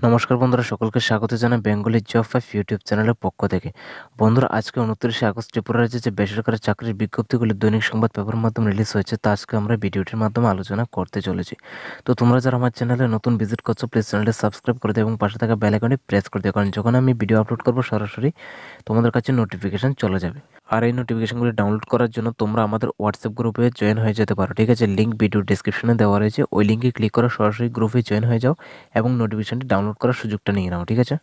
নমস্কার বন্ধুরা, সকলকে স্বাগত জানাই বেঙ্গলি জব 5 ইউটিউব চ্যানেলের পক্ষ থেকে। বন্ধুরা, আজকে 29শে আগস্ট ত্রিপুরা রাজ্যে যে বেসরকারি চাকরির বিজ্ঞপ্তিগুলি দৈনিক সংবাদ পেপারের মাধ্যমে রিলিজ হয়েছে তা আজকে আমরা ভিডিওটির মাধ্যমে আলোচনা করতে চলেছি। তো তোমরা যারা আমার চ্যানেলে নতুন ভিজিট করছো, প্লিজ চ্যানেলটি সাবস্ক্রাইব করে দিও এবং পাশে থাকা বেল আইকনটি প্রেস করে দিও, কারণ যখন আমি ভিডিও আপলোড করবো সরাসরি তোমাদের কাছে নোটিফিকেশন চলে যাবে। আর এই নোটিফিকেশনগুলি ডাউনলোড করার জন্য তোমরা আমাদের হোয়াটসঅ্যাপ গ্রুপে জয়েন হয়ে যেতে পারো, ঠিক আছে? লিঙ্ক ভিডিও ডিসক্রিপশনে দেওয়া রয়েছে, ওই লিঙ্কে ক্লিক করে সরাসরি গ্রুপে জয়েন হয়ে যাও এবং নোটিফিকেশনটি ডাউনলোড করার সুযোগটা নিয়ে নাও, ঠিক আছে?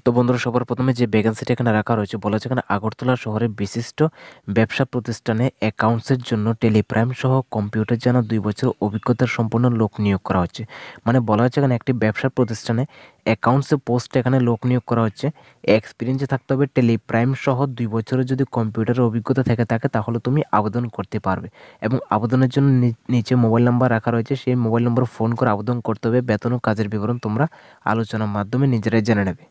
তো বন্ধুরা, সবার প্রথমে যে ভ্যাকেন্সিটা এখানে রাখা রয়েছে, বলা হচ্ছে এখানে আগরতলা শহরের বিশিষ্ট ব্যবসা প্রতিষ্ঠানে অ্যাকাউন্টসের জন্য টেলিপ্রাইম সহ কম্পিউটার জানা 2 বছর অভিজ্ঞতার সম্পন্ন লোক নিয়োগ করা হচ্ছে। মানে বলা হচ্ছে এখানে একটি ব্যবসা প্রতিষ্ঠানে অ্যাকাউন্টসের পোস্টে এখানে লোক নিয়োগ করা হচ্ছে। এক্সপিরিয়েন্সে থাকতে হবে টেলিপ্রাইম সহ 2 বছরের যদি কম্পিউটারের অভিজ্ঞতা থেকে থাকে তাহলে তুমি আবেদন করতে পারবে। এবং আবেদনের জন্য নিচে মোবাইল নাম্বার রাখা রয়েছে, সেই মোবাইল নম্বরে ফোন করে আবেদন করতে হবে। বেতন ও কাজের বিবরণ তোমরা আলোচনার মাধ্যমে নিজেরাই জেনে নেবে।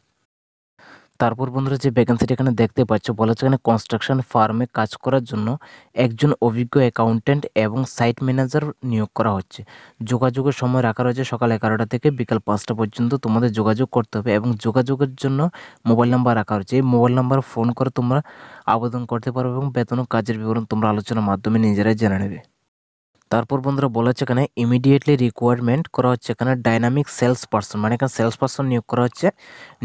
তারপর বন্ধুরা, যে ভ্যাকেন্সিটা এখানে দেখতে পাচ্ছ, বলা হচ্ছে এখানে কনস্ট্রাকশন ফার্মে কাজ করার জন্য একজন অভিজ্ঞ অ্যাকাউন্ট্যান্ট এবং সাইট ম্যানেজার নিয়োগ করা হচ্ছে। যোগাযোগের সময় রাখা রয়েছে সকাল 11টা থেকে বিকাল 5টা পর্যন্ত তোমাদের যোগাযোগ করতে হবে এবং যোগাযোগের জন্য মোবাইল নাম্বার রাখা রয়েছে। এই মোবাইল নাম্বারে ফোন করে তোমরা আবেদন করতে পারবে এবং বেতন ও কাজের বিবরণ তোমরা আলোচনার মাধ্যমে নিজেরাই জেনে নেবে। তারপর বন্ধুরা, বলা হচ্ছে এখানে ইমিডিয়েটলি রিকোয়ারমেন্ট করা হচ্ছে এখানে ডাইনামিক সেলস পার্সন, মানে এখানে সেলস পার্সন নিয়োগ করা হচ্ছে।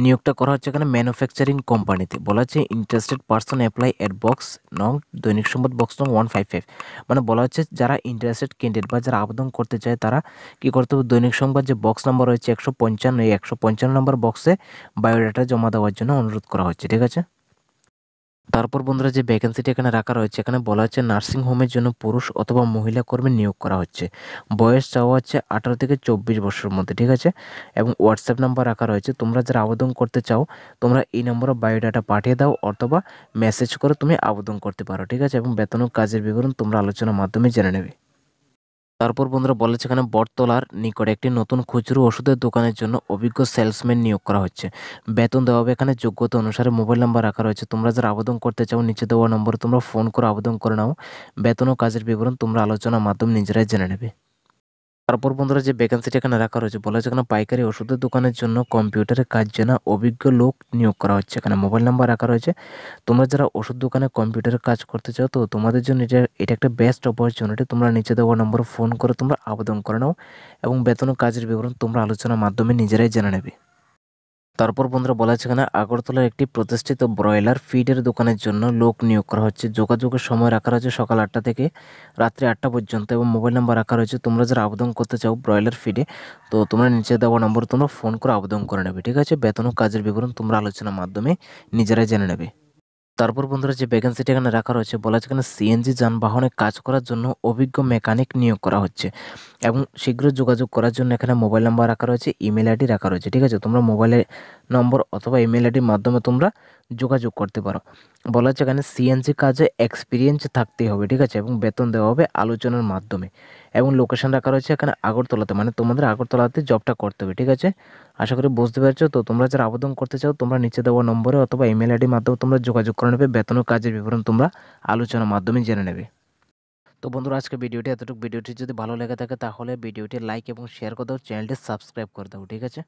নিয়োগটা করা হচ্ছে এখানে ম্যানুফ্যাকচারিং কোম্পানিতে। বলা হচ্ছে ইন্টারেস্টেড পার্সন অ্যাপ্লাই এট বক্স নং, দৈনিক সংবাদ বক্স নং 155। মানে বলা হচ্ছে যারা ইন্টারেস্টেড ক্যান্ডিডেট বা যারা আবেদন করতে চায় তারা কি করতে হবে, দৈনিক সংবাদ যে বক্স নাম্বার রয়েছে 155, এই 155 নম্বর বক্সে বায়োডাটা জমা দেওয়ার জন্য অনুরোধ করা হচ্ছে, ঠিক আছে? তারপর বন্ধুরা, যে ভ্যাকেন্সিটি এখানে রাখা রয়েছে, এখানে বলা হচ্ছে নার্সিং হোমের জন্য পুরুষ অথবা মহিলা কর্মী নিয়োগ করা হচ্ছে। বয়স চাওয়া হচ্ছে 18 থেকে 24 বছরের মধ্যে, ঠিক আছে? এবং হোয়াটসঅ্যাপ নাম্বার রাখা রয়েছে। তোমরা যারা আবেদন করতে চাও তোমরা এই নম্বরে বায়োডাটা পাঠিয়ে দাও অথবা মেসেজ করে তুমি আবেদন করতে পারো, ঠিক আছে? এবং বেতন ও কাজের বিবরণ তোমরা আলোচনার মাধ্যমে জেনে নেবে। তারপর বন্ধুরা, বলেছে এখানে বটতলার নিকটে একটি নতুন খুচরো ওষুধের দোকানের জন্য অভিজ্ঞ সেলসম্যান নিয়োগ করা হচ্ছে। বেতন দেওয়া হবে এখানে যোগ্যতা অনুসারে। মোবাইল নাম্বার রাখা রয়েছে। তোমরা যারা আবেদন করতে চাও নিচে দেওয়া নম্বরে তোমরা ফোন করে আবেদন করে নাও। বেতন ও কাজের বিবরণ তোমরা আলোচনার মাধ্যমে নিজেরাই জেনে নেবে। তারপর বন্ধুরা, যে ভ্যাকেন্সিটা এখানে রাখা রয়েছে, বলা হচ্ছে এখানে পাইকারি ওষুধের দোকানের জন্য কম্পিউটারে কাজ জানা অভিজ্ঞ লোক নিয়োগ করা হচ্ছে। এখানে মোবাইল নাম্বার রাখা রয়েছে। তোমরা যারা ওষুধ দোকানে কম্পিউটারে কাজ করতে চাও তো তোমাদের জন্য এটা একটা বেস্ট অপরচুনিটি। তোমরা নিচে দেওয়া নম্বরে ফোন করে তোমরা আবেদন করে নাও এবং বেতন ও কাজের বিবরণ তোমরা আলোচনার মাধ্যমে নিজেরাই জেনে নেবে। তারপর বন্ধুরা, বলা হচ্ছে এখানে আগরতলার একটি প্রতিষ্ঠিত ব্রয়লার ফিডের দোকানের জন্য লোক নিয়োগ করা হচ্ছে। যোগাযোগের সময় রাখা রয়েছে সকাল 8টা থেকে রাত্রি 8টা পর্যন্ত এবং মোবাইল নাম্বার রাখা রয়েছে। তোমরা যারা আবেদন করতে চাও ব্রয়লার ফিডে তো তোমরা নিচে দেওয়া নম্বর তোমরা ফোন করে আবেদন করে নেবে, ঠিক আছে? বেতন ও কাজের বিবরণ তোমরা আলোচনার মাধ্যমে নিজেরাই জেনে নেবে। তারপর বন্ধুরা, যে ভ্যাকেন্সিটা এখানে রাখা রয়েছে, বলা হচ্ছে এখানে সিএনজি যানবাহনে কাজ করার জন্য অভিজ্ঞ মেকানিক নিয়োগ করা হচ্ছে এবং শীঘ্র যোগাযোগ করার জন্য এখানে মোবাইল নাম্বার রাখা রয়েছে, ইমেল আইডি রাখা রয়েছে, ঠিক আছে? তোমরা মোবাইলের নম্বর অথবা ইমেল আইডির মাধ্যমে তোমরা যোগাযোগ করতে পারো। বলা হচ্ছে এখানে সিএনজি কাজে এক্সপিরিয়েন্স থাকতেই হবে, ঠিক আছে? এবং বেতন দেওয়া হবে আলোচনার মাধ্যমে। এবং লোকেশন রাখা রয়েছে এখানে আগরতলাতে, মানে তোমাদের আগরতলাতে জবটা করতে হবে, ঠিক আছে? আশা করি বুঝতে পেরেছো। তো তোমরা যারা আবেদন করতে চাও তোমরা নিচে দেওয়া নম্বরে অথবা ইমেল আইডির মাধ্যমে তোমরা যোগাযোগ করে নেবে। বেতন ও কাজের বিবরণ তোমরা আলোচনার মাধ্যমে জেনে নেবে। তো বন্ধুরা, আজকে ভিডিওটি এতটুকু। ভিডিওটি যদি ভালো লেগে থাকে তাহলে ভিডিওটি লাইক এবং শেয়ার করে দাও, চ্যানেলটি সাবস্ক্রাইব করে দাও, ঠিক আছে?